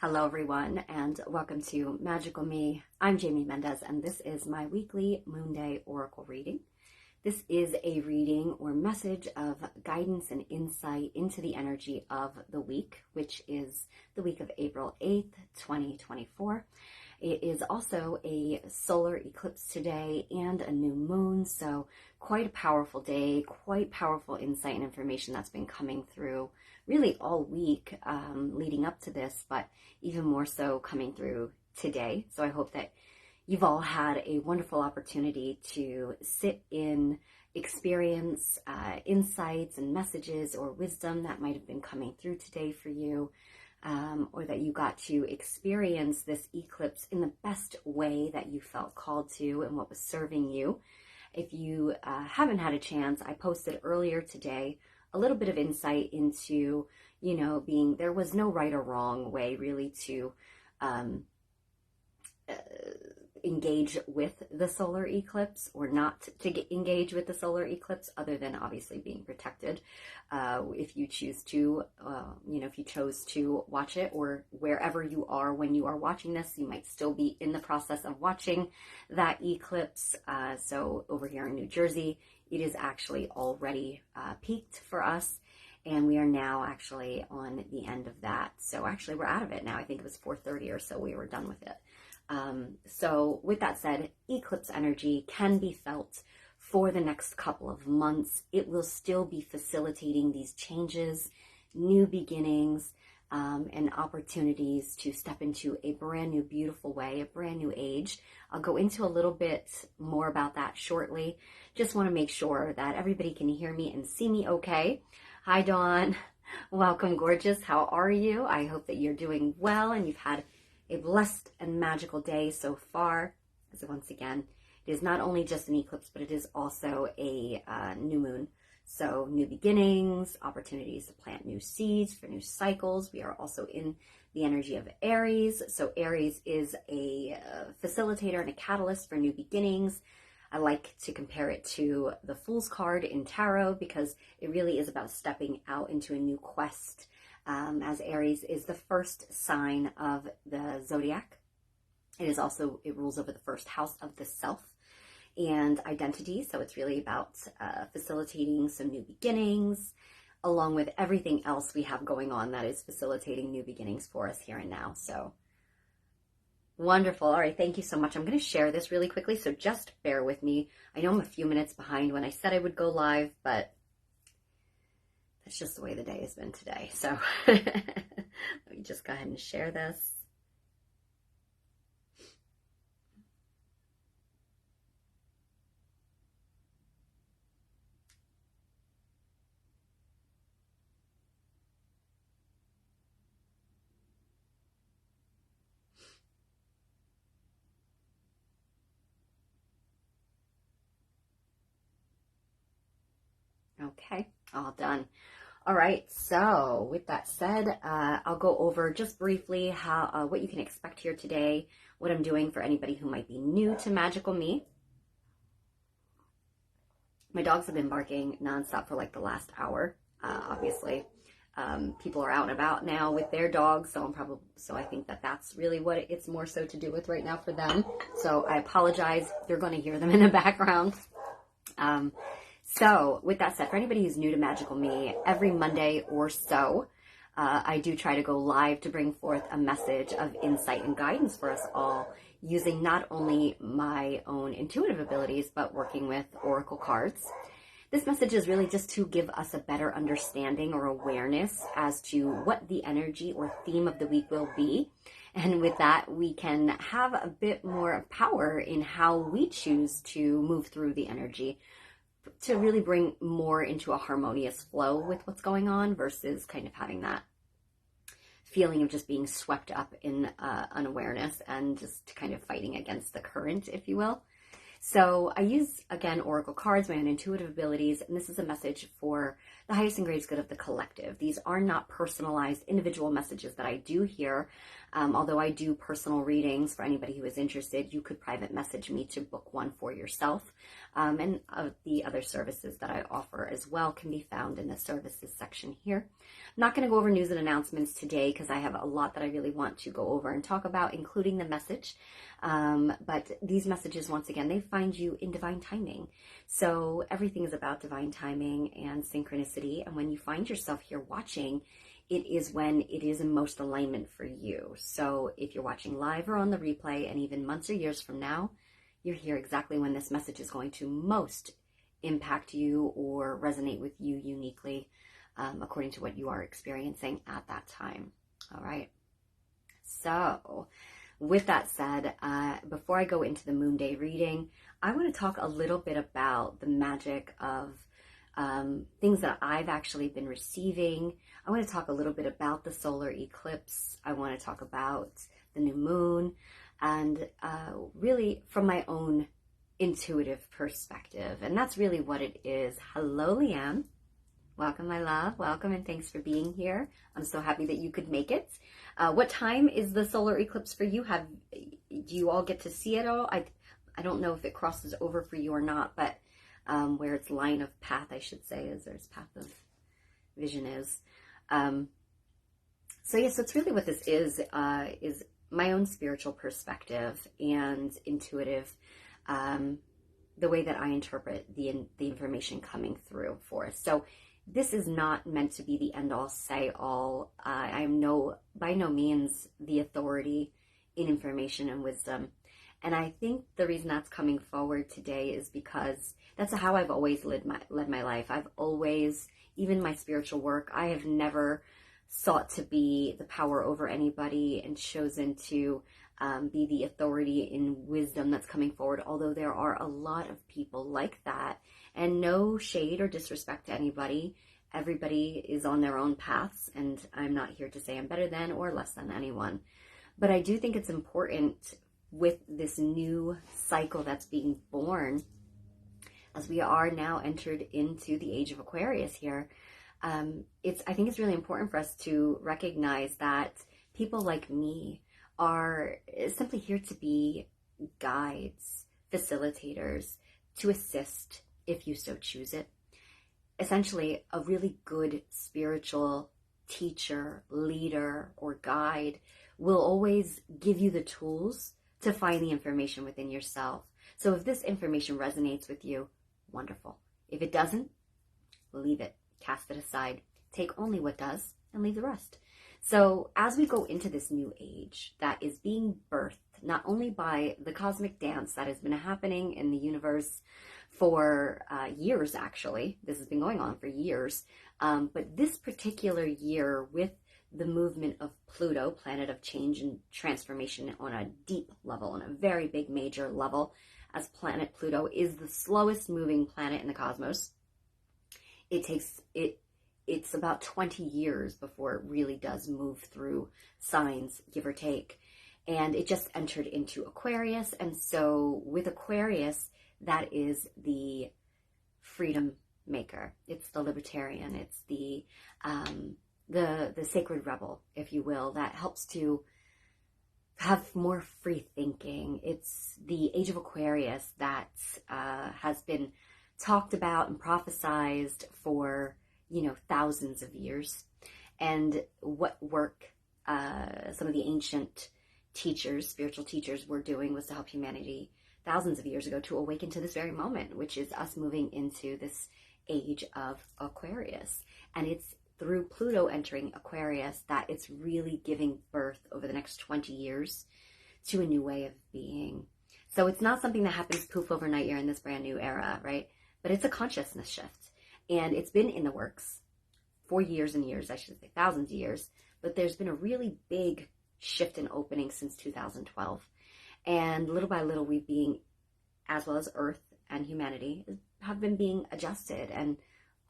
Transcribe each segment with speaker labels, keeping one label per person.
Speaker 1: Hello everyone and welcome to Magical Me. I'm Jamie Mendez and this is my weekly Moonday Oracle reading. This is a reading or message of guidance and insight into the energy of the week, which is the week of April 8th, 2024. It is also a solar eclipse today and a new moon, so quite a powerful day, quite powerful insight and information that's been coming through really all week leading up to this, but even more so coming through today. So I hope that you've all had a wonderful opportunity to sit in, experience insights and messages or wisdom that might have been coming through today for you, or that you got to experience this eclipse in the best way that you felt called to and what was serving you. If you haven't had a chance, I posted earlier today a little bit of insight into, there was no right or wrong way really to engage with the solar eclipse or not to engage with the solar eclipse, other than obviously being protected. If you choose to, if you chose to watch it, or wherever you are when you are watching this, you might still be in the process of watching that eclipse. So over here in New Jersey, it is actually already peaked for us. And we are now actually on the end of that. So actually we're out of it now. I think it was 4:30 or so we were done with it. So with that said, eclipse energy can be felt for the next couple of months. It will still be facilitating these changes, new beginnings, and opportunities to step into a brand new, beautiful way, a brand new age. I'll go into a little bit more about that shortly. Just want to make sure that everybody can hear me and see me okay. Hi, Dawn. Welcome, gorgeous. How are you? I hope that you're doing well and you've had a blessed and magical day so far. As once again, it is not only just an eclipse, but it is also a new moon. So new beginnings, opportunities to plant new seeds for new cycles. We are also in the energy of Aries. So Aries is a facilitator and a catalyst for new beginnings. I like to compare it to the Fool's card in Tarot because it really is about stepping out into a new quest, as Aries is the first sign of the zodiac. It rules over the first house of the self and identity. So it's really about facilitating some new beginnings, along with everything else we have going on that is facilitating new beginnings for us here and now. So wonderful. All right. Thank you so much. I'm going to share this really quickly, so just bear with me. I know I'm a few minutes behind when I said I would go live, but that's just the way the day has been today. So let me just go ahead and share this. Okay, all done. All right, so with that said, I'll go over just briefly how what you can expect here today, what I'm doing for anybody who might be new to Magical Me. My dogs have been barking nonstop for like the last hour, obviously. People are out and about now with their dogs, so I think that that's really what it's more so to do with right now for them. So I apologize, you're going to hear them in the background. So with that said, for anybody who's new to Magical Me, every Monday or so, I do try to go live to bring forth a message of insight and guidance for us all, using not only my own intuitive abilities, but working with oracle cards. This message is really just to give us a better understanding or awareness as to what the energy or theme of the week will be. And with that, we can have a bit more power in how we choose to move through the energy, to really bring more into a harmonious flow with what's going on versus kind of having that feeling of just being swept up in unawareness and just kind of fighting against the current, if you will. So I use, again, oracle cards, my own intuitive abilities, and this is a message for the highest and greatest good of the collective. These are not personalized individual messages that I do here. Although I do personal readings for anybody who is interested, you could private message me to book one for yourself. And the other services that I offer as well can be found in the services section here. I'm not going to go over news and announcements today because I have a lot that I really want to go over and talk about, including the message. But these messages, once again, they find you in divine timing. So everything is about divine timing and synchronicity. And when you find yourself here watching, it is when it is in most alignment for you. So if you're watching live or on the replay, and even months or years from now, you're here exactly when this message is going to most impact you or resonate with you uniquely, according to what you are experiencing at that time. All right. So with that said, before I go into the Moonday reading, I want to talk a little bit about the magic of things that I've actually been receiving. I want to talk a little bit about the solar eclipse. I want to talk about the new moon, and really from my own intuitive perspective. And that's really what it is. Hello, Liam. Welcome, my love. Welcome, and thanks for being here. I'm so happy that you could make it. What time is the solar eclipse for you? Do you all get to see it all? I don't know if it crosses over for you or not, but where its line of path, I should say, is there's path of vision is. So it's really what this is my own spiritual perspective and intuitive, the way that I interpret the information coming through for us. So this is not meant to be the end all say all. I am by no means the authority in information and wisdom. And I think the reason that's coming forward today is because that's how I've always led my life. I've always, even my spiritual work, I have never sought to be the power over anybody and chosen to be the authority in wisdom that's coming forward, although there are a lot of people like that. And no shade or disrespect to anybody. Everybody is on their own paths, and I'm not here to say I'm better than or less than anyone. But I do think it's important with this new cycle that's being born, as we are now entered into the age of Aquarius here. I think it's really important for us to recognize that people like me are simply here to be guides, facilitators, to assist if you so choose it. Essentially, a really good spiritual teacher, leader, or guide will always give you the tools to find the information within yourself. So if this information resonates with you, wonderful. If it doesn't, leave it, cast it aside, take only what does and leave the rest. So as we go into this new age that is being birthed, not only by the cosmic dance that has been happening in the universe for years, actually, this has been going on for years, but this particular year with the movement of Pluto, planet of change and transformation on a deep level, on a very big major level, as planet Pluto is the slowest moving planet in the cosmos. It's about 20 years before it really does move through signs, give or take. And it just entered into Aquarius. And so with Aquarius, that is the freedom maker. It's the libertarian. It's the sacred rebel, if you will, that helps to have more free thinking. It's the age of Aquarius that has been talked about and prophesized for, thousands of years. And what work some of the ancient teachers, spiritual teachers, were doing was to help humanity thousands of years ago to awaken to this very moment, which is us moving into this age of Aquarius. And it's through Pluto entering Aquarius that it's really giving birth over the next 20 years to a new way of being. So it's not something that happens poof overnight, you're in this brand new era, right? But it's a consciousness shift. And it's been in the works for years and years, I should say thousands of years. But there's been a really big shift and opening since 2012. And little by little, we've been, as well as Earth and humanity, have been being adjusted and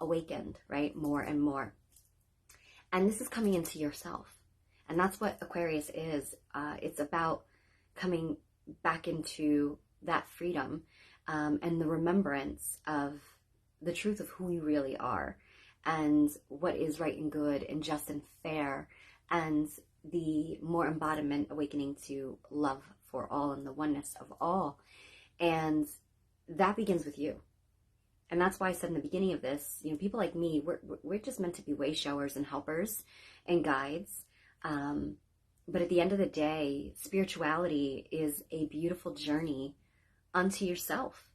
Speaker 1: awakened, right? More and more. And this is coming into yourself. And that's what Aquarius is. It's about coming back into that freedom and the remembrance of the truth of who you really are. and what is right and good and just and fair, and the more embodiment awakening to love for all and the oneness of all. And that begins with you. And that's why I said in the beginning of this, people like me, we're just meant to be way showers and helpers and guides. But at the end of the day, spirituality is a beautiful journey unto yourself.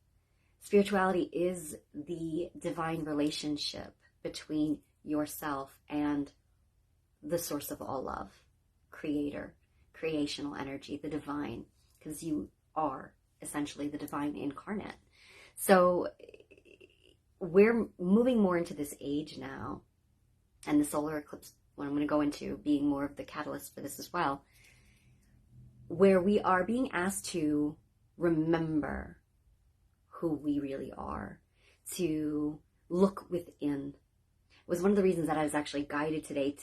Speaker 1: Spirituality is the divine relationship between yourself and the source of all love, creator, creational energy, the divine, because you are essentially the divine incarnate. So we're moving more into this age now, and the solar eclipse, what I'm going to go into, being more of the catalyst for this as well, where we are being asked to remember who we really are, to look within. It was one of the reasons that I was actually guided today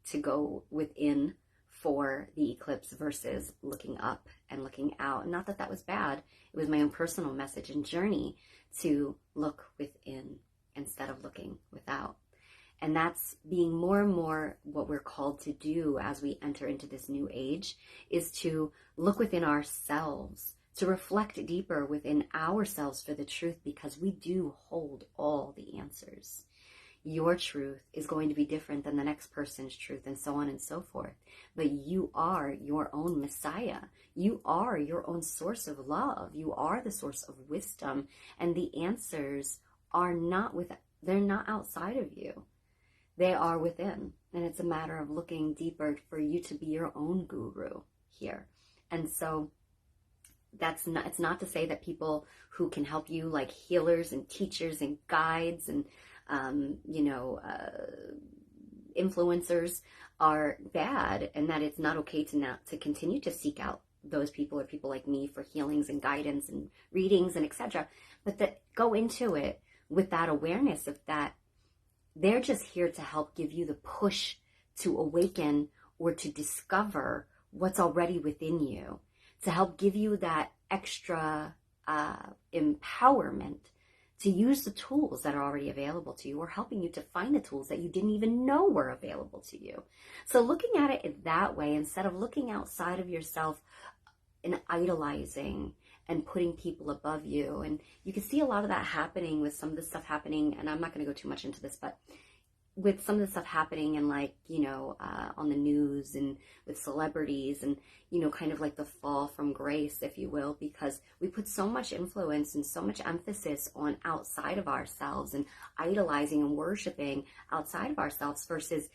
Speaker 1: to go within for the eclipse versus looking up and looking out. Not that that was bad. It was my own personal message and journey to look within instead of looking without. And that's being more and more what we're called to do as we enter into this new age, is to look within ourselves, to reflect deeper within ourselves for the truth, because we do hold all the answers. Your truth is going to be different than the next person's truth, and so on and so forth. But you are your own Messiah. You are your own source of love. You are the source of wisdom. And the answers are they're not outside of you. They are within. And it's a matter of looking deeper for you to be your own guru here. And so it's not to say that people who can help you, like healers and teachers and guides and influencers, are bad, and that it's not okay to continue to seek out those people or people like me for healings and guidance and readings and etc. But that go into it with that awareness of that they're just here to help give you the push to awaken or to discover what's already within you, to help give you that extra empowerment to use the tools that are already available to you, or helping you to find the tools that you didn't even know were available to you. So looking at it that way, instead of looking outside of yourself and idolizing and putting people above you. And you can see a lot of that happening with some of the stuff happening, and I'm not going to go too much into this, but with some of the stuff happening and on the news and with celebrities and, kind of like the fall from grace, if you will, because we put so much influence and so much emphasis on outside of ourselves and idolizing and worshiping outside of ourselves versus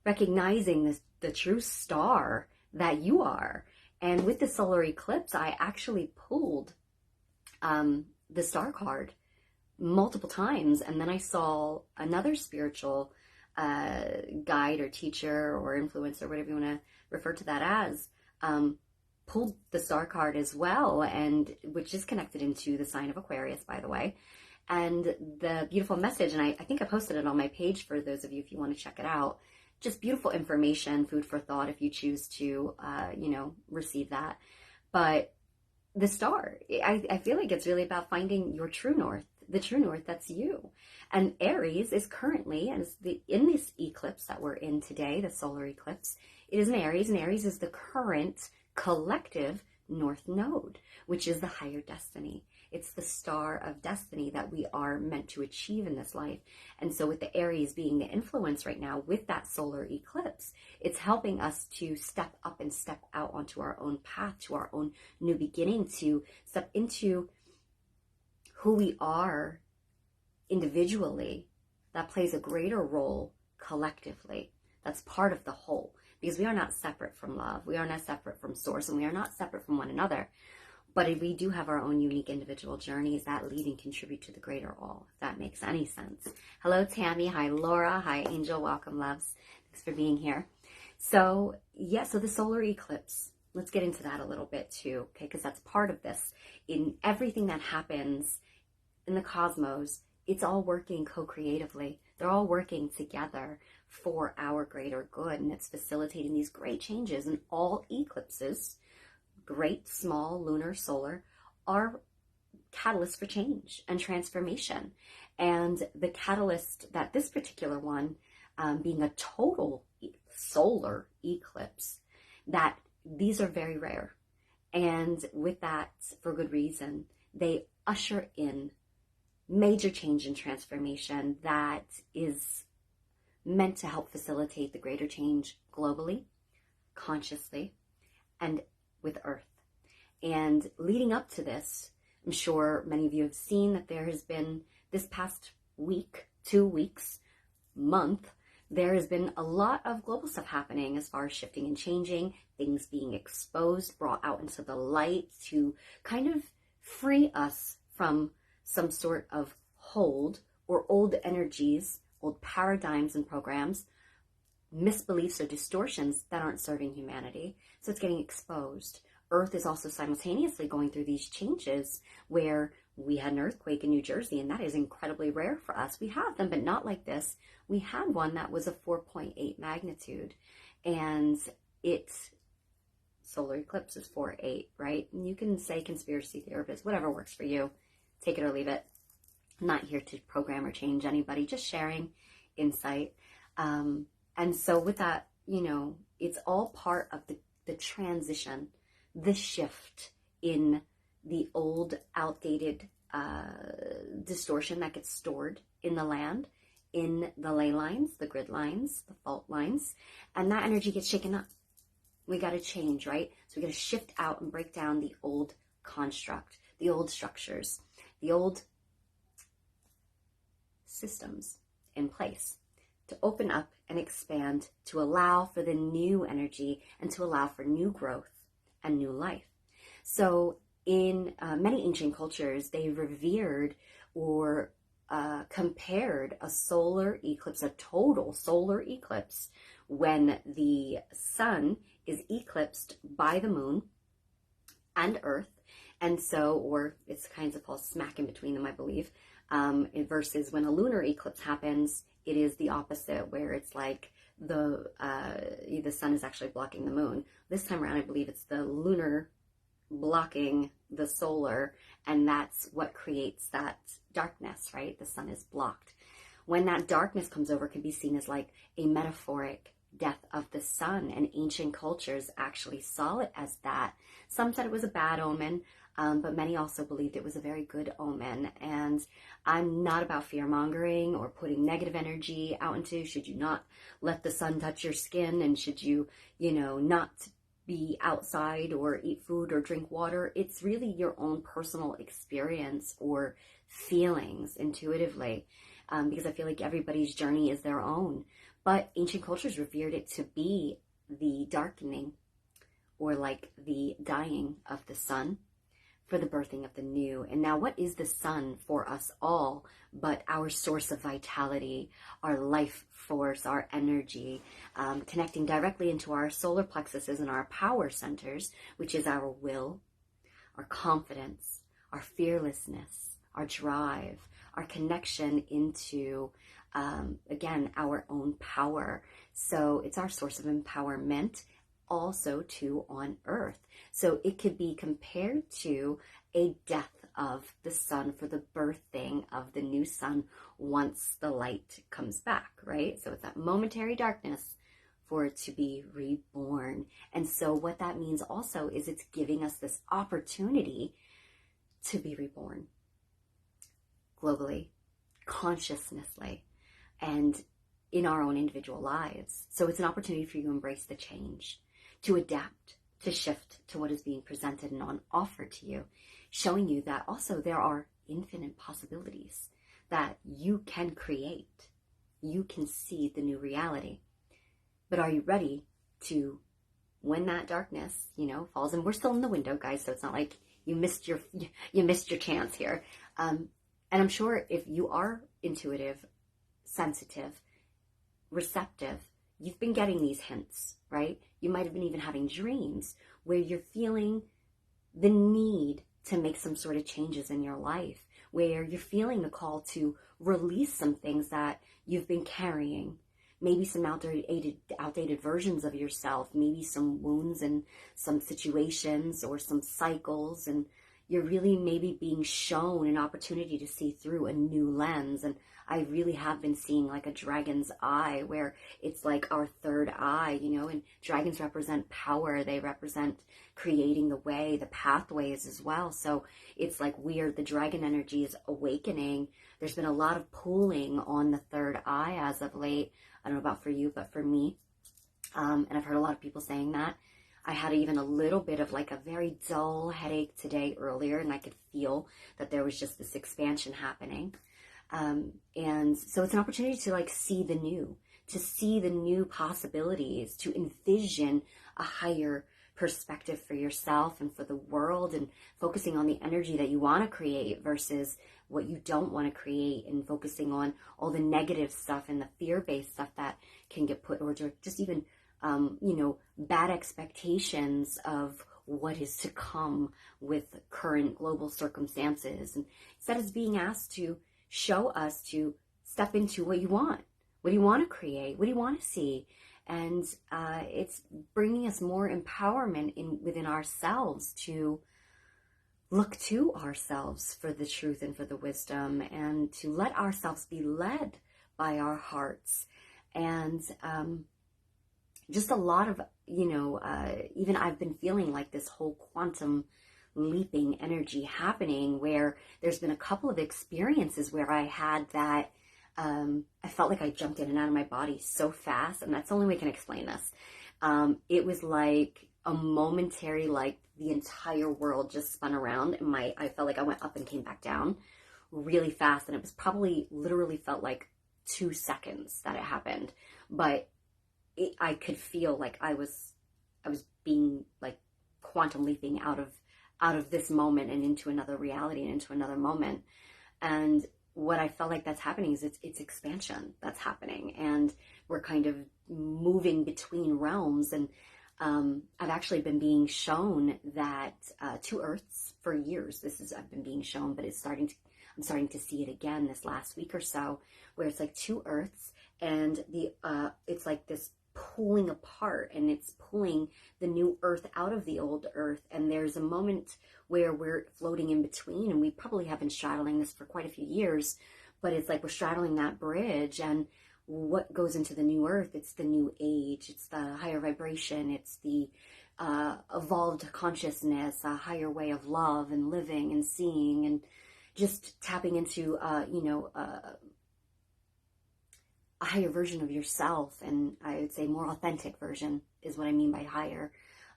Speaker 1: recognizing the true star that you are. And with the solar eclipse, I actually pulled the star card multiple times, and then I saw another spiritual guide or teacher or influencer, whatever you want to refer to that as, pulled the star card as well, and which is connected into the sign of Aquarius, by the way. And the beautiful message, and I think I posted it on my page for those of you if you want to check it out. Just beautiful information, food for thought if you choose to, receive that. But the star, I feel like it's really about finding your true north, the true north that's you. And Aries is currently, in this eclipse that we're in today, the solar eclipse, it is in Aries, and Aries is the current collective north node, which is the higher destiny. It's the star of destiny that we are meant to achieve in this life. And so with the Aries being the influence right now with that solar eclipse, it's helping us to step up and step out onto our own path, to our own new beginning, to step into who we are individually that plays a greater role collectively. That's part of the whole, because we are not separate from love. We are not separate from source, and we are not separate from one another. But we do have our own unique individual journeys that lead and contribute to the greater all, if that makes any sense. Hello, Tammy. Hi, Laura. Hi, Angel. Welcome, loves. Thanks for being here. So, so the solar eclipse, let's get into that a little bit too, okay? Because that's part of this. In everything that happens in the cosmos, it's all working co-creatively. They're all working together for our greater good, and it's facilitating these great changes. And all eclipses, great, small, lunar, solar, are catalyst for change and transformation. And the catalyst that this particular one, being a total solar eclipse, that these are very rare. And with that, for good reason, they usher in major change and transformation that is meant to help facilitate the greater change globally, consciously, and with Earth. And leading up to this, I'm sure many of you have seen that there has been this past week, 2 weeks, month, there has been a lot of global stuff happening as far as shifting and changing, things being exposed, brought out into the light to kind of free us from some sort of hold or old energies, old paradigms and programs, misbeliefs or distortions that aren't serving humanity. So it's getting exposed. Earth is also simultaneously going through these changes where we had an earthquake in New Jersey, and that is incredibly rare for us. We have them, but not like this. We had one that was a 4.8 magnitude, and its solar eclipse is 4.8, right? And you can say conspiracy theorist, whatever works for you. Take it or leave it. I'm not here to program or change anybody, just sharing insight. And so with that, it's all part of the transition, the shift in the old, outdated distortion that gets stored in the land, in the ley lines, the grid lines, the fault lines, and that energy gets shaken up. We got to change, right? So we got to shift out and break down the old construct, the old structures, the old systems in place to open up and expand, to allow for the new energy and to allow for new growth and new life. So in many ancient cultures, they revered or compared a solar eclipse, a total solar eclipse, when the sun is eclipsed by the moon and Earth. And so, or it's kind of falls smack in between them, I believe, versus when a lunar eclipse happens, it is the opposite, where it's like the sun is actually blocking the moon. This time around, I believe it's the lunar blocking the solar, and that's what creates that darkness, right? The sun is blocked. When that darkness comes over, it can be seen as like a metaphoric death of the sun, and ancient cultures actually saw it as that. Some said it was a bad omen, but many also believed it was a very good omen. And I'm not about fear-mongering or putting negative energy out into, should you not let the sun touch your skin, and should you, not be outside or eat food or drink water. It's really your own personal experience or feelings intuitively, because I feel like everybody's journey is their own. But ancient cultures revered it to be the darkening or like the dying of the sun for the birthing of the new. And now, what is the sun for us all but our source of vitality, our life force, our energy, connecting directly into our solar plexuses and our power centers, which is our will, our confidence, our fearlessness, our drive, our connection into, again, our own power. So it's our source of empowerment, also too on Earth. So it could be compared to a death of the sun for the birthing of the new sun once the light comes back, right? So it's that momentary darkness for it to be reborn. And so what that means also is it's giving us this opportunity to be reborn globally, consciously, and in our own individual lives. So it's an opportunity for you to embrace the change, to adapt, to shift to what is being presented and on offer to you, showing you that also there are infinite possibilities that you can create. You can see the new reality. But are you ready to, when that darkness, falls? And we're still in the window, guys, so it's not like you missed your chance here. And I'm sure if you are intuitive, sensitive, receptive, you've been getting these hints, right? You might have been even having dreams where you're feeling the need to make some sort of changes in your life, where you're feeling the call to release some things that you've been carrying, maybe some outdated versions of yourself, maybe some wounds and some situations or some cycles and, you're really maybe being shown an opportunity to see through a new lens. And I really have been seeing like a dragon's eye, where it's like our third eye, you know, and dragons represent power. They represent creating the way, the pathways as well. So it's like the dragon energy is awakening. There's been a lot of pulling on the third eye as of late. I don't know about for you, but for me, and I've heard a lot of people saying that. I had even a little bit of like a very dull headache today earlier, and I could feel that there was just this expansion happening. And so it's an opportunity to like see the new possibilities, to envision a higher perspective for yourself and for the world, and focusing on the energy that you want to create versus what you don't want to create, and focusing on all the negative stuff and the fear-based stuff that can get put, or just even bad expectations of what is to come with current global circumstances. And instead of being asked to show us to step into what you want. What do you want to create? What do you want to see? And it's bringing us more empowerment within ourselves to look to ourselves for the truth and for the wisdom, and to let ourselves be led by our hearts. And just a lot of, even I've been feeling like this whole quantum leaping energy happening, where there's been a couple of experiences where I had that, I felt like I jumped in and out of my body so fast, and that's the only way I can explain this. It was like a momentary, like the entire world just spun around, and I felt like I went up and came back down really fast, and it was probably literally felt like 2 seconds that it happened, but I could feel like I was being like quantum leaping out of this moment and into another reality and into another moment. And what I felt like that's happening is it's expansion that's happening, and we're kind of moving between realms. And I've actually been being shown that 2 Earths for years. I've been being shown, but I'm starting to see it again this last week or so, where it's like 2 Earths, and it's like this pulling apart, and it's pulling the new Earth out of the old Earth. And there's a moment where we're floating in between, and we probably have been straddling this for quite a few years, but it's like we're straddling that bridge. And what goes into the new Earth? It's the new age, it's the higher vibration, it's the evolved consciousness, a higher way of love and living and seeing, and just tapping into a higher version of yourself. And I would say more authentic version is what I mean by higher,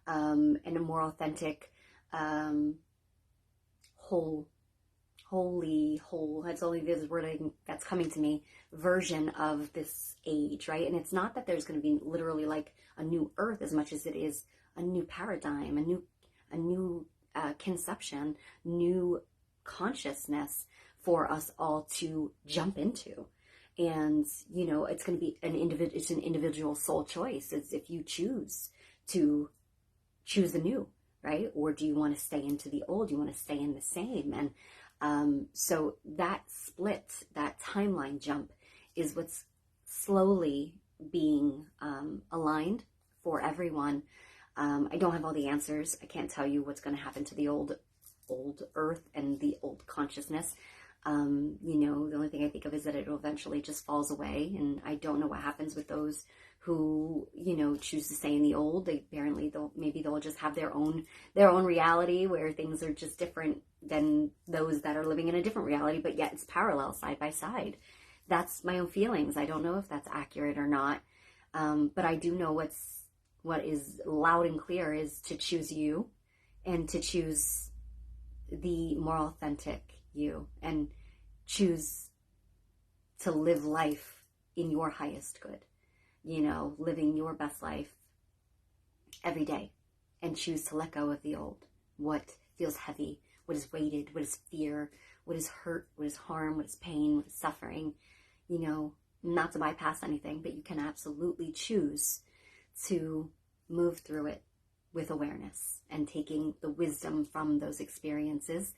Speaker 1: and a more authentic, whole, that's only this word that's coming to me, version of this age, right? And it's not that there's going to be literally like a new Earth as much as it is a new paradigm, a new conception, new consciousness for us all to jump into. And, it's going to be it's an individual soul choice. It's if you choose to choose the new, right? Or do you want to stay into the old? Do you want to stay in the same? And so that split, that timeline jump is what's slowly being aligned for everyone. I don't have all the answers. I can't tell you what's going to happen to the old Earth and the old consciousness. The only thing I think of is that it eventually just falls away, and I don't know what happens with those who, choose to stay in the old. They'll just have their own reality where things are just different than those that are living in a different reality, but yet it's parallel, side by side. That's my own feelings. I don't know if that's accurate or not, but I do know what is loud and clear is to choose you, and to choose the more authentic you, and choose to live life in your highest good, living your best life every day, and choose to let go of the old, what feels heavy, what is weighted, what is fear, what is hurt, what is harm, what is pain, what is suffering, not to bypass anything, but you can absolutely choose to move through it with awareness and taking the wisdom from those experiences,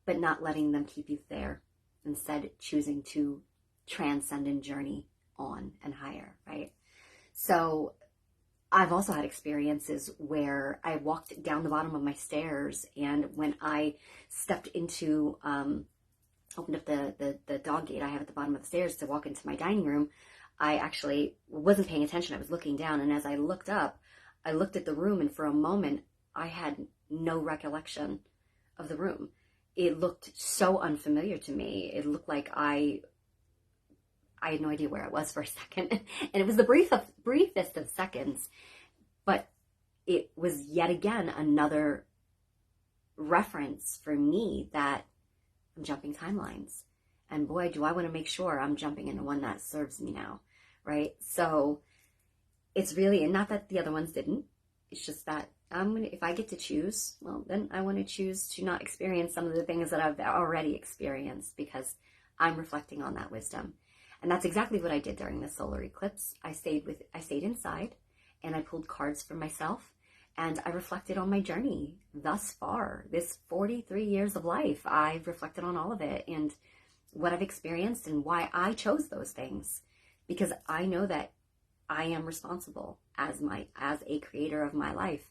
Speaker 1: but not letting them keep you there. Instead, choosing to transcend and journey on and higher, right? So I've also had experiences where I walked down the bottom of my stairs, and when I stepped into, opened up the dog gate I have at the bottom of the stairs to walk into my dining room, I actually wasn't paying attention. I was looking down, and as I looked up, I looked at the room, and for a moment, I had no recollection of the room. It looked so unfamiliar to me. It looked like I had no idea where I was for a second. And it was the briefest of seconds, but it was yet again another reference for me that I'm jumping timelines. And boy, do I want to make sure I'm jumping in the one that serves me now, right? So it's really, and not that the other ones didn't, it's just that if I get to choose, well, then I want to choose to not experience some of the things that I've already experienced, because I'm reflecting on that wisdom. And that's exactly what I did during the solar eclipse. I stayed inside, and I pulled cards for myself, and I reflected on my journey thus far, this 43 years of life. I've reflected on all of it and what I've experienced and why I chose those things, because I know that I am responsible as a creator of my life.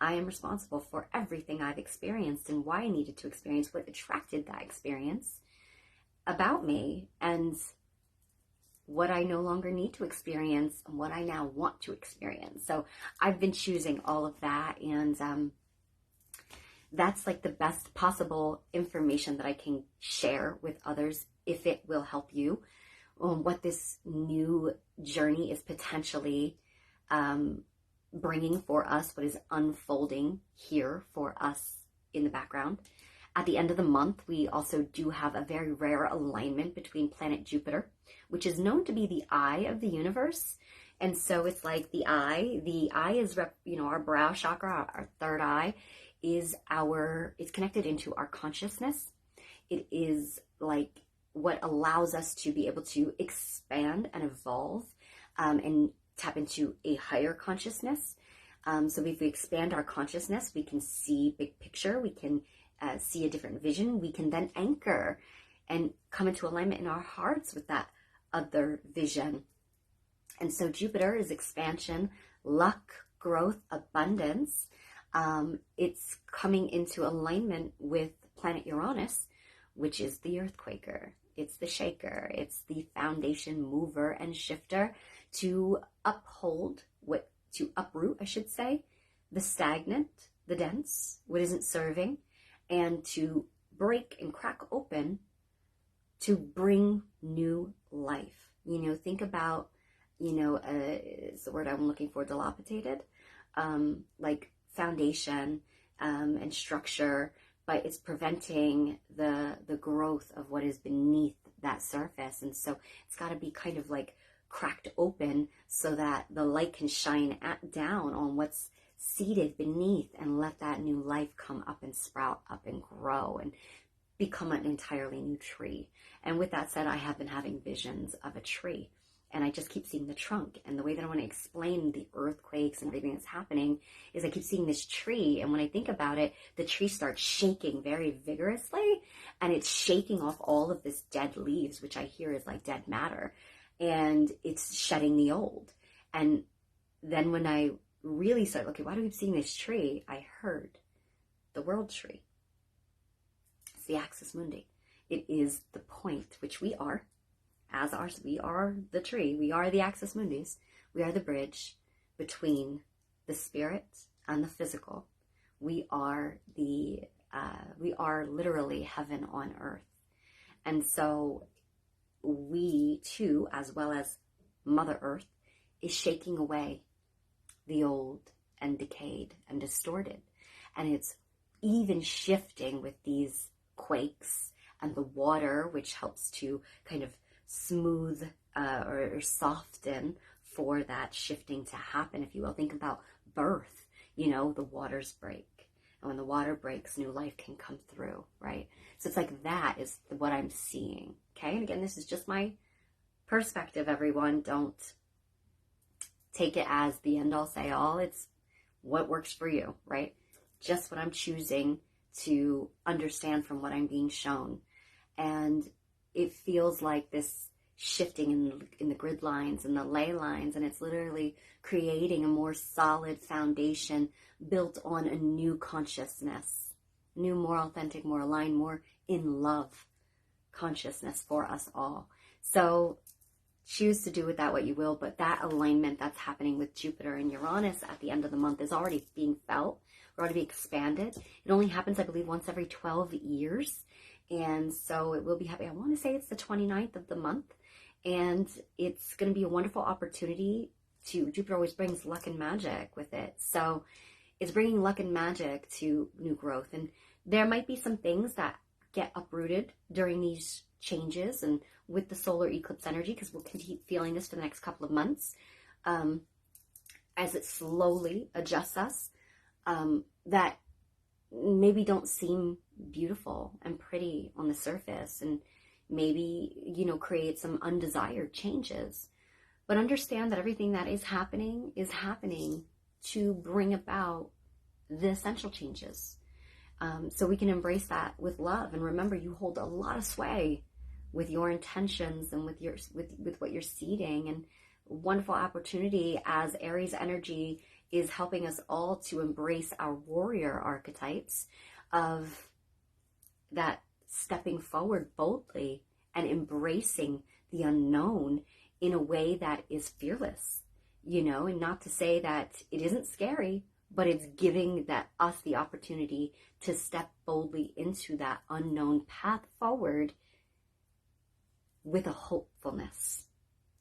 Speaker 1: I am responsible for everything I've experienced and why I needed to experience, what attracted that experience about me, and what I no longer need to experience and what I now want to experience. So I've been choosing all of that, and that's like the best possible information that I can share with others, if it will help you, what this new journey is potentially bringing for us, what is unfolding here for us in the background. At the end of the month, we also do have a very rare alignment between planet Jupiter, which is known to be the eye of the universe. And so it's like the eye is, our brow chakra, our third eye is it's connected into our consciousness. It is like what allows us to be able to expand and evolve, and tap into a higher consciousness. So if we expand our consciousness, we can see big picture, we can see a different vision, we can then anchor and come into alignment in our hearts with that other vision. And so Jupiter is expansion, luck, growth, abundance. It's coming into alignment with planet Uranus, which is the earthquaker. It's the shaker. It's the foundation mover and shifter to uproot, I should say, the stagnant, the dense, what isn't serving, and to break and crack open to bring new life. Think about, it's the word I'm looking for, dilapidated, like foundation and structure, but it's preventing the growth of what is beneath that surface. And so it's got to be kind of like cracked open so that the light can shine down on what's seated beneath and let that new life come up and sprout up and grow and become an entirely new tree. And with that said, I have been having visions of a tree, and I just keep seeing the trunk. And the way that I want to explain the earthquakes and everything that's happening is I keep seeing this tree, and when I think about it, the tree starts shaking very vigorously, and it's shaking off all of this dead leaves, which I hear is like dead matter, and it's shedding the old. And then when I really started, okay, why do we keep seeing this tree? I heard the world tree. It's the axis mundi. It is the point, which we are, we are the tree. We are the axis mundis. We are the bridge between the spirit and the physical. We are literally heaven on earth. And so we too, as well as Mother Earth, is shaking away the old and decayed and distorted. And it's even shifting with these quakes and the water, which helps to kind of smooth or soften for that shifting to happen, if you will. Think about birth, the waters break. And when the water breaks, new life can come through, right? So it's like that is what I'm seeing, okay? And again, this is just my perspective, everyone. Don't take it as the end-all, say-all. It's what works for you, right? Just what I'm choosing to understand from what I'm being shown. And it feels like this shifting in the grid lines and the ley lines, and it's literally creating a more solid foundation built on a new consciousness, new, more authentic, more aligned, more in love consciousness for us all. So choose to do with that what you will, but that alignment that's happening with Jupiter and Uranus at the end of the month is already being felt, or already expanded. It only happens, I believe, once every 12 years. And so it will be happening. I want to say it's the 29th of the month. And it's going to be a wonderful opportunity to, Jupiter always brings luck and magic with it. So it's bringing luck and magic to new growth. And there might be some things that get uprooted during these changes and with the solar eclipse energy, because we'll keep feeling this for the next couple of months as it slowly adjusts us, that maybe don't seem beautiful and pretty on the surface, and maybe, you know, create some undesired changes. But understand that everything that is happening to bring about the essential changes. So we can embrace that with love. And remember, you hold a lot of sway with your intentions and with what you're seeding. And wonderful opportunity as Aries energy is helping us all to embrace our warrior archetypes of that, stepping forward boldly and embracing the unknown in a way that is fearless, you know, and not to say that it isn't scary, but it's giving us the opportunity to step boldly into that unknown path forward with a hopefulness.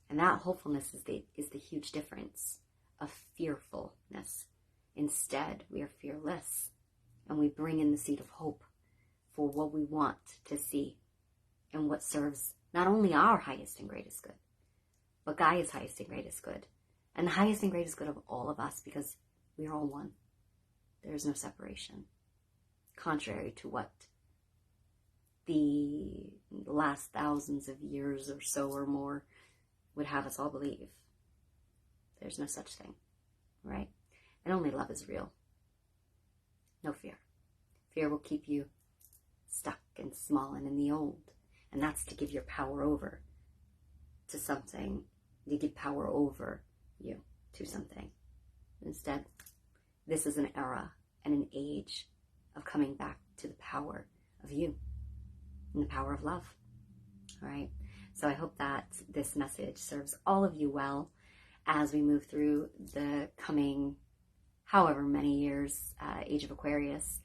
Speaker 1: And that hopefulness is the huge difference of fearfulness. Instead, we are fearless, and we bring in the seed of hope for what we want to see and what serves not only our highest and greatest good, but Gaia's highest and greatest good, and the highest and greatest good of all of us, because we are all one. There is no separation, contrary to what the last thousands of years or so or more would have us all believe. There's no such thing, right? And only love is real. No fear. Fear will keep you stuck and small and in the old. And that's to give your power over to something. You give power over you to something. Instead, this is an era and an age of coming back to the power of you and the power of love. All right. So I hope that this message serves all of you well as we move through the coming however many years. Age of Aquarius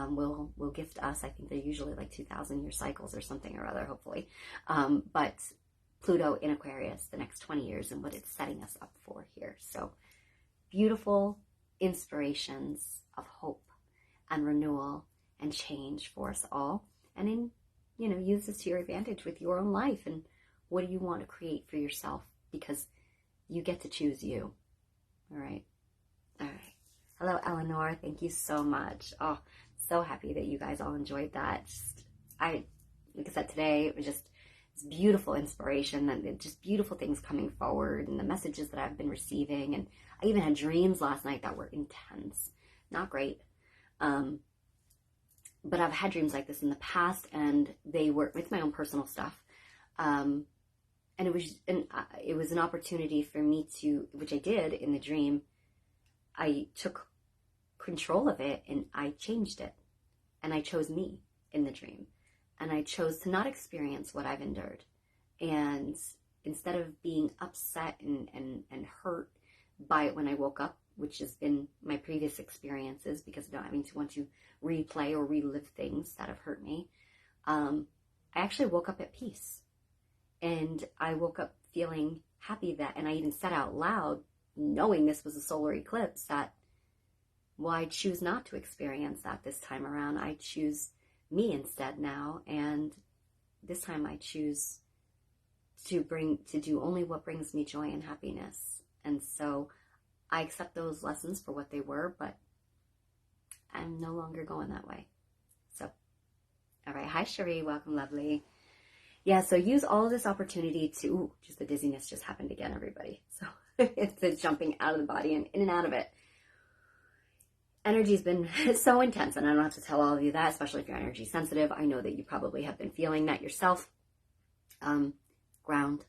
Speaker 1: will gift us, I think they're usually like 2,000-year cycles or something or other, hopefully. But Pluto in Aquarius, the next 20 years, and what it's setting us up for here. So beautiful inspirations of hope and renewal and change for us all. And in, you know, use this to your advantage with your own life. And what do you want to create for yourself? Because you get to choose you. All right. All right. Hello, Eleanor. Thank you so much. Oh, so happy that you guys all enjoyed that. Like I said, today it was just this beautiful inspiration and just beautiful things coming forward, and the messages that I've been receiving. And I even had dreams last night that were intense. Not great. But I've had dreams like this in the past, and they were with my own personal stuff. And it was an opportunity for me to, which I did in the dream. I took control of it and I changed it, and I chose me in the dream, and I chose to not experience what I've endured. And instead of being upset and hurt by it when I woke up, which has been my previous experiences, because of not having to want to replay or relive things that have hurt me, I actually woke up at peace. And I woke up feeling happy that, and I even said out loud, knowing this was a solar eclipse, that, well, I choose not to experience that this time around. I choose me instead now. And this time I choose to do only what brings me joy and happiness. And so I accept those lessons for what they were, but I'm no longer going that way. So, all right. Hi, Cherie. Welcome, lovely. Yeah, so use all of this opportunity to, ooh, just the dizziness just happened again, everybody. So it's the jumping out of the body and in and out of it. Energy's been so intense, and I don't have to tell all of you that, especially if you're energy sensitive. I know that you probably have been feeling that yourself. Ground,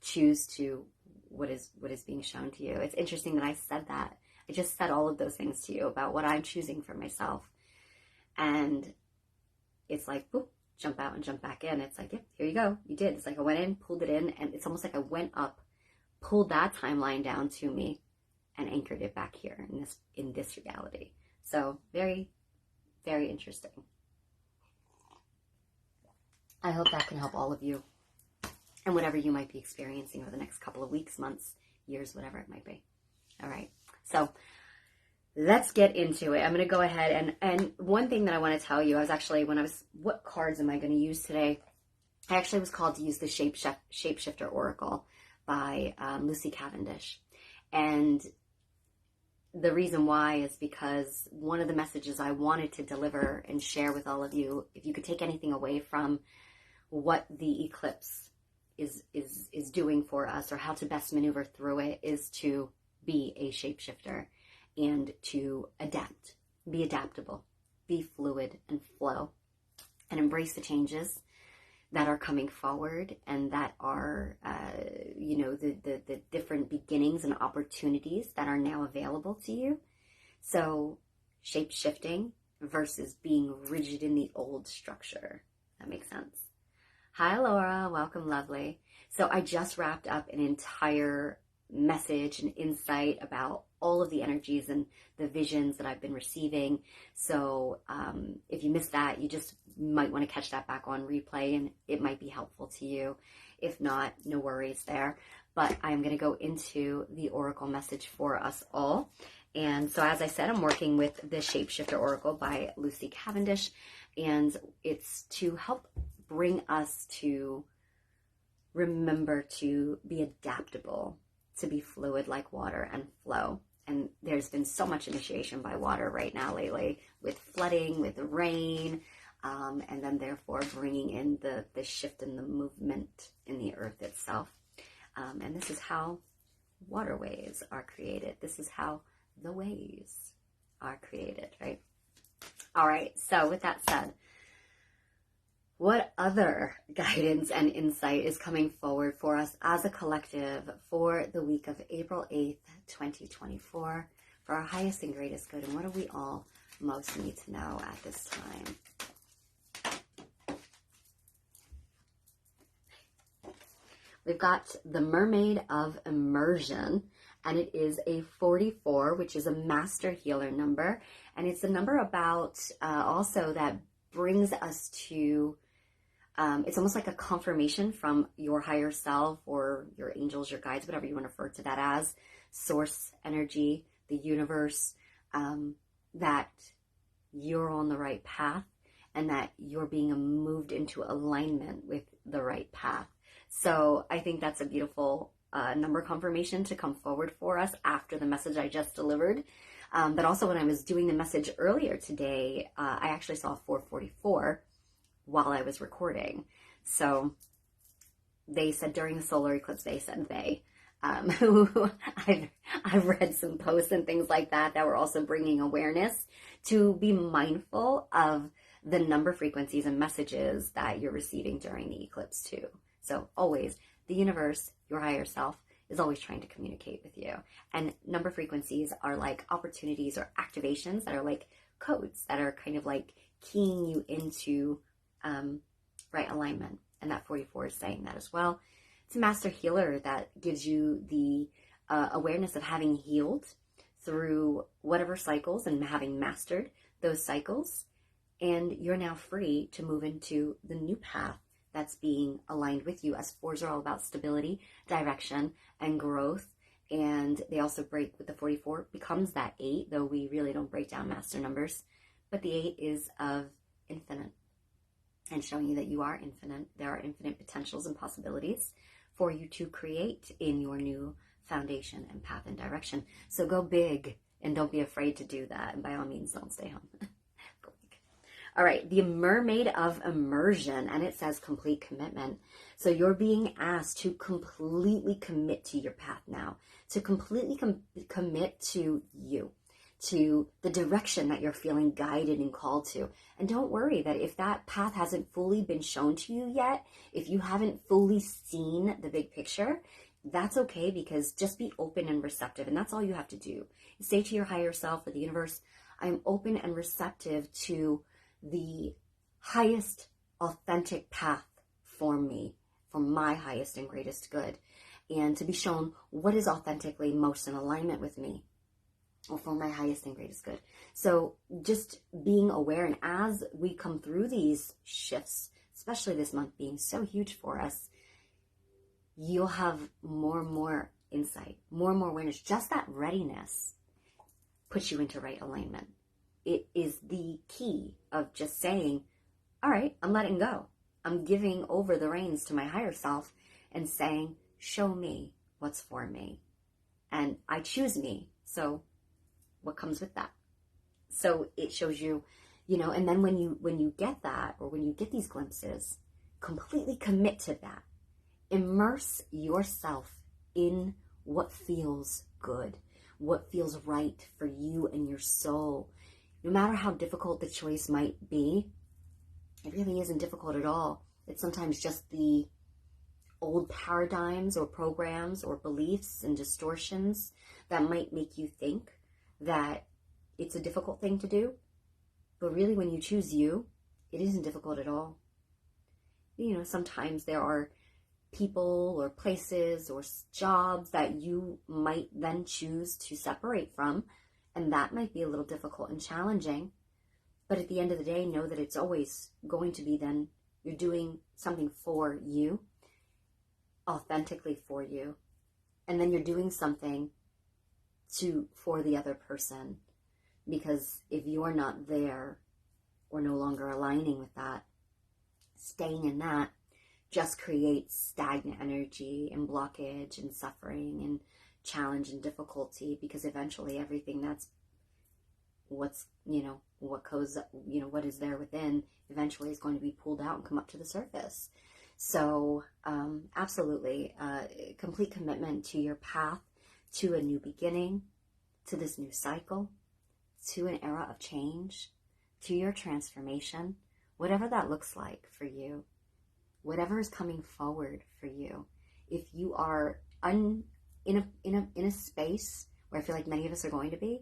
Speaker 1: choose to what is being shown to you. It's interesting that I said that. I just said all of those things to you about what I'm choosing for myself. And it's like, boop, jump out and jump back in. It's like, yep, here you go. You did. It's like I went in, pulled it in, and it's almost like I went up, pulled that timeline down to me, and anchored it back here in this reality. So very, very interesting. I hope that can help all of you and whatever you might be experiencing over the next couple of weeks, months, years, whatever it might be. All right. So let's get into it. I'm going to go ahead and one thing that I want to tell you, what cards am I going to use today? I actually was called to use the Shapeshifter Oracle by Lucy Cavendish. And the reason why is because one of the messages I wanted to deliver and share with all of you, if you could take anything away from what the eclipse is doing for us, or how to best maneuver through it, is to be a shapeshifter and to adapt, be adaptable, be fluid and flow, and embrace the changes that are coming forward and that are, the different beginnings and opportunities that are now available to you. So shape-shifting versus being rigid in the old structure. That makes sense. Hi, Laura. Welcome, lovely. So I just wrapped up an entire message and insight about all of the energies and the visions that I've been receiving. So if you missed that, you just might want to catch that back on replay, and it might be helpful to you. If not, no worries there. But I'm going to go into the Oracle message for us all. And so, as I said, I'm working with the Shapeshifter Oracle by Lucy Cavendish, and it's to help bring us to remember to be adaptable, to be fluid like water and flow. And there's been so much initiation by water right now lately, with flooding, with the rain, and then therefore bringing in the shift in the movement in the earth itself. And this is how waterways are created. This is how the ways are created, right? All right, so with that said, what other guidance and insight is coming forward for us as a collective for the week of April 8th, 2024, for our highest and greatest good? And what do we all most need to know at this time? We've got the Mermaid of Immersion, and it is a 44, which is a master healer number. And it's a number about also that brings us to, it's almost like a confirmation from your higher self or your angels, your guides, whatever you want to refer to that as, source energy, the universe, that you're on the right path and that you're being moved into alignment with the right path. So I think that's a beautiful number confirmation to come forward for us after the message I just delivered. But also when I was doing the message earlier today, I actually saw 444 while I was recording. So they said during the solar eclipse, I've read some posts and things like that were also bringing awareness to be mindful of the number frequencies and messages that you're receiving during the eclipse too. So always, the universe, your higher self, is always trying to communicate with you. And number frequencies are like opportunities or activations that are like codes that are kind of like keying you into right alignment. And that 44 is saying that as well. It's a master healer that gives you the awareness of having healed through whatever cycles and having mastered those cycles. And you're now free to move into the new path that's being aligned with you, as fours are all about stability, direction, and growth. And they also break with the 44, becomes that 8, though we really don't break down master numbers. But the 8 is of infinite, and showing you that you are infinite. There are infinite potentials and possibilities for you to create in your new foundation and path and direction. So go big, and don't be afraid to do that. And by all means, don't stay home. All right, the Mermaid of Immersion, and it says complete commitment. So you're being asked to completely commit to your path now, to completely commit to you, to the direction that you're feeling guided and called to. And don't worry that if that path hasn't fully been shown to you yet, if you haven't fully seen the big picture, that's okay, because just be open and receptive. And that's all you have to do. Say to your higher self or the universe, I'm open and receptive to the highest authentic path for me, for my highest and greatest good, and to be shown what is authentically most in alignment with me, or for my highest and greatest good. So just being aware, and as we come through these shifts, especially this month being so huge for us, you'll have more and more insight, more and more awareness. Just that readiness puts you into right alignment. It is the key of just saying, all right, I'm letting go. I'm giving over the reins to my higher self and saying, show me what's for me. And I choose me. So what comes with that? So it shows you, and then when you get that, or when you get these glimpses, completely commit to that. Immerse yourself in what feels good, what feels right for you and your soul. No matter how difficult the choice might be, it really isn't difficult at all. It's sometimes just the old paradigms or programs or beliefs and distortions that might make you think that it's a difficult thing to do. But really, when you choose you, it isn't difficult at all. Sometimes there are people or places or jobs that you might then choose to separate from, and that might be a little difficult and challenging. But at the end of the day, know that it's always going to be then you're doing something for you, authentically for you, and then you're doing something for the other person. Because if you're not there or no longer aligning with that, staying in that just creates stagnant energy and blockage and suffering and challenge and difficulty, because eventually everything that's what is there within eventually is going to be pulled out and come up to the surface. So absolutely, complete commitment to your path, to a new beginning, to this new cycle, to an era of change, to your transformation, whatever that looks like for you, whatever is coming forward for you. If you are in a space where I feel like many of us are going to be,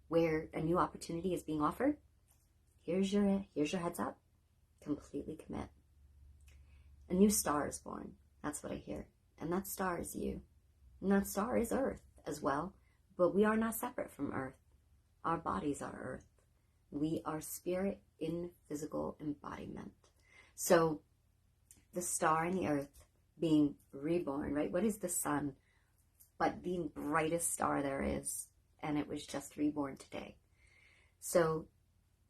Speaker 1: where a new opportunity is being offered, here's your heads up. Completely commit. A new star is born. That's what I hear. And that star is you. And that star is Earth as well. But we are not separate from Earth. Our bodies are Earth. We are spirit in physical embodiment. So the star and the Earth being reborn, right? What is the sun but the brightest star there is? And it was just reborn today. So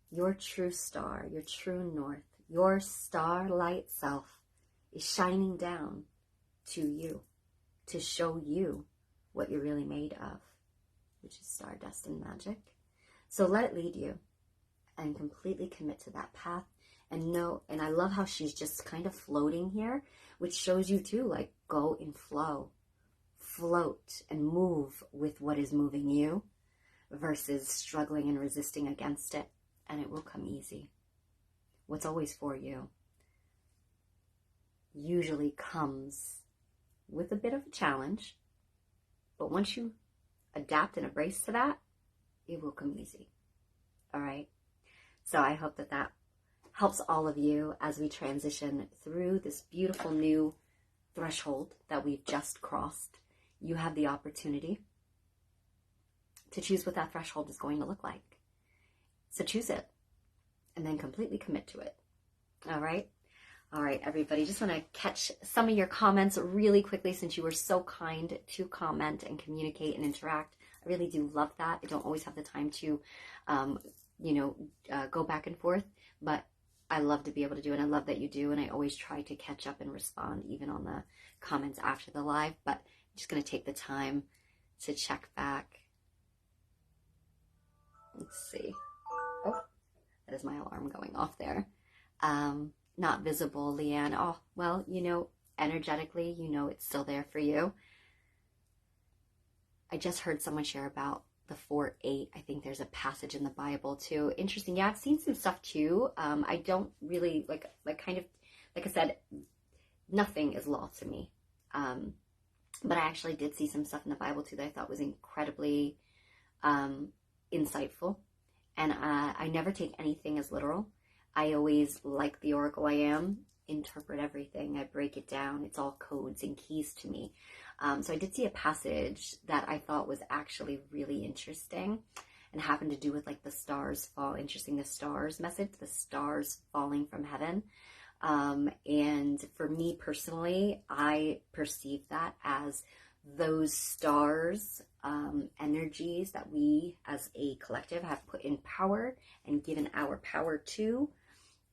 Speaker 1: your true star, your true north, your starlight self is shining down to you to show you what you're really made of, which is stardust and magic. So let it lead you and completely commit to that path. And know, and I love how she's just kind of floating here, which shows you too, like, go and flow. Float and move with what is moving you versus struggling and resisting against it, and it will come easy. What's always for you usually comes with a bit of a challenge, but once you adapt and embrace to that, it will come easy. All right? So I hope that helps all of you as we transition through this beautiful new threshold that we've just crossed. You have the opportunity to choose what that threshold is going to look like. So choose it and then completely commit to it. All right? All right, everybody. Just want to catch some of your comments really quickly, since you were so kind to comment and communicate and interact. I really do love that. I don't always have the time to, go back and forth, but I love to be able to do it. I love that you do, and I always try to catch up and respond even on the comments after the live, but I'm just going to take the time to check back. Let's see. Oh, that is my alarm going off there. Not visible, Leanne. Oh, well, energetically, it's still there for you. I just heard someone share about the 4-8. I think there's a passage in the Bible too. Interesting. Yeah, I've seen some stuff too. I don't really like kind of, like I said, nothing is law to me. But I actually did see some stuff in the Bible too that I thought was incredibly insightful. And I never take anything as literal. I always, like the oracle I am, interpret everything. I break it down. It's all codes and keys to me. So I did see a passage that I thought was actually really interesting and happened to do with like the stars fall. Interesting, the stars message, the stars falling from heaven. And for me personally, I perceive that as those stars, energies that we as a collective have put in power and given our power to,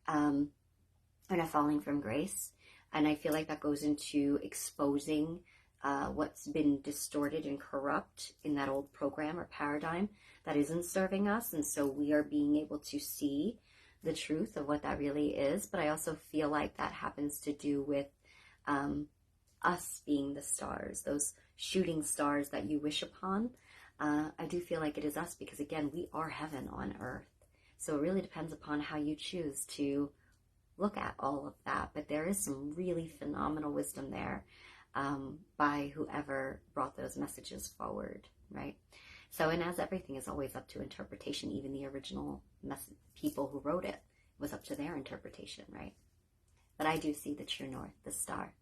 Speaker 1: are not falling from grace. And I feel like that goes into exposing what's been distorted and corrupt in that old program or paradigm that isn't serving us. And so we are being able to see the truth of what that really is. But I also feel like that happens to do with us being the stars, those shooting stars that you wish upon. I do feel like it is us because, again, we are heaven on earth. So it really depends upon how you choose to look at all of that. But there is some really phenomenal wisdom there by whoever brought those messages forward, right? So, and as everything is always up to interpretation, even the original people who wrote it was up to their interpretation, right? But I do see the true north, the star,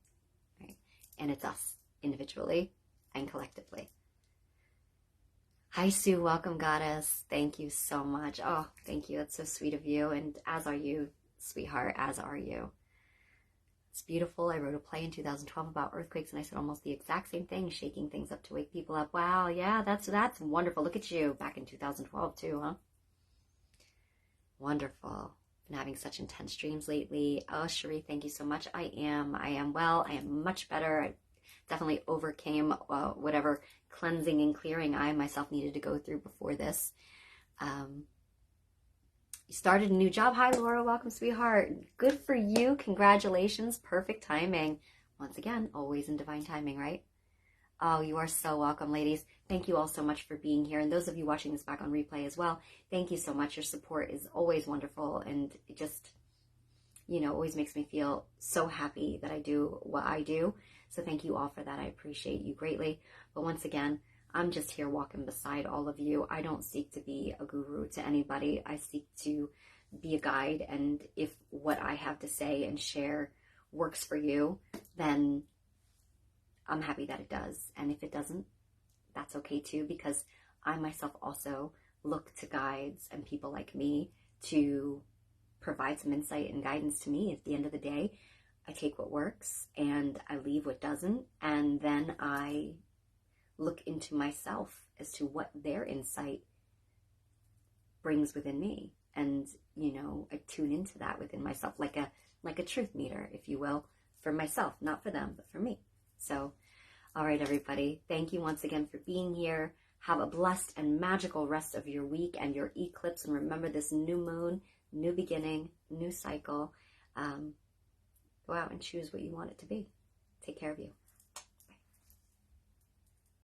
Speaker 1: right? And it's us individually and collectively. Hi, Sue. Welcome, goddess. Thank you so much. Oh, thank you. That's so sweet of you. And as are you, sweetheart, as are you. It's beautiful. I wrote a play in 2012 about earthquakes, and I said almost the exact same thing, shaking things up to wake people up. Wow, yeah, that's wonderful. Look at you, back in 2012 too, huh? Wonderful. Been having such intense dreams lately. Oh, Cherie, thank you so much. I am well. I am much better. I definitely overcame whatever cleansing and clearing I myself needed to go through before this. You started a new job. Hi, Laura. Welcome, sweetheart. Good for you. Congratulations. Perfect timing. Once again, always in divine timing, right? Oh, you are so welcome, ladies. Thank you all so much for being here. And those of you watching this back on replay as well, thank you so much. Your support is always wonderful. And it just, always makes me feel so happy that I do what I do. So thank you all for that. I appreciate you greatly. But once again, I'm just here walking beside all of you. I don't seek to be a guru to anybody. I seek to be a guide. And if what I have to say and share works for you, then I'm happy that it does. And if it doesn't, that's okay too, because I myself also look to guides and people like me to provide some insight and guidance to me. At the end of the day, I take what works and I leave what doesn't. And then I look into myself as to what their insight brings within me. And, I tune into that within myself like a truth meter, if you will, for myself, not for them, but for me. So, all right, everybody, thank you once again for being here. Have a blessed and magical rest of your week and your eclipse. And remember this new moon, new beginning, new cycle. Go out and choose what you want it to be. Take care of you.